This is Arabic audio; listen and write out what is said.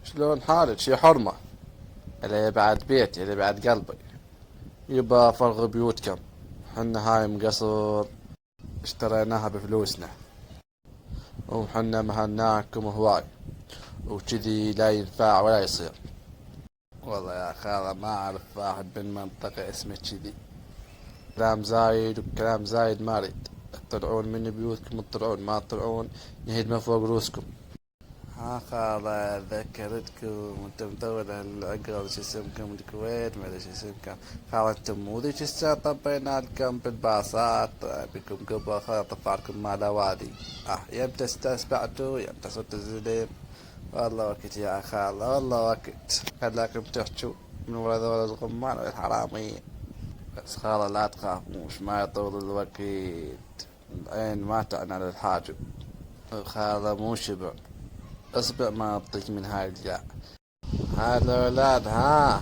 شلون حالك شي حرمة؟ اللي بعد بيتي اللي بعد قلبي. يبا فرغ بيوتكم. حنا هاي مقصر اشتريناها بفلوسنا، وحنا مهناكم هواي، وجذي لا ينفع ولا يصير. والله يا خالة ما أعرف واحد بالمنطقة اسمه جذي. كلام زايد وكلام زايد ما أريد. تطلعون من بيوتكم تطلعون، ما تطلعون يهد من فوق روسكم. ها خالة ذكرتكم وانتم مطول العقل شو اسمكم الكويت ما ادري شو اسمكم. خالة انتم مو ذيك الساعة طبينا لكم بالباصات بكم قبل خالة طفعلكم مال وادي. يمتى استسبعتوا يمتى صرت الزليم. والله وقت يا خالة والله وقت خلاكم تحجوا من ورا ذول الغمان والحرامية. بس خالة لا تخافوش ما يطول الوقت، العين ما تعنى للحاجب. خالة مو شبع، اصبع ما اعطيك من هاي الجاع. هذا الاولاد ها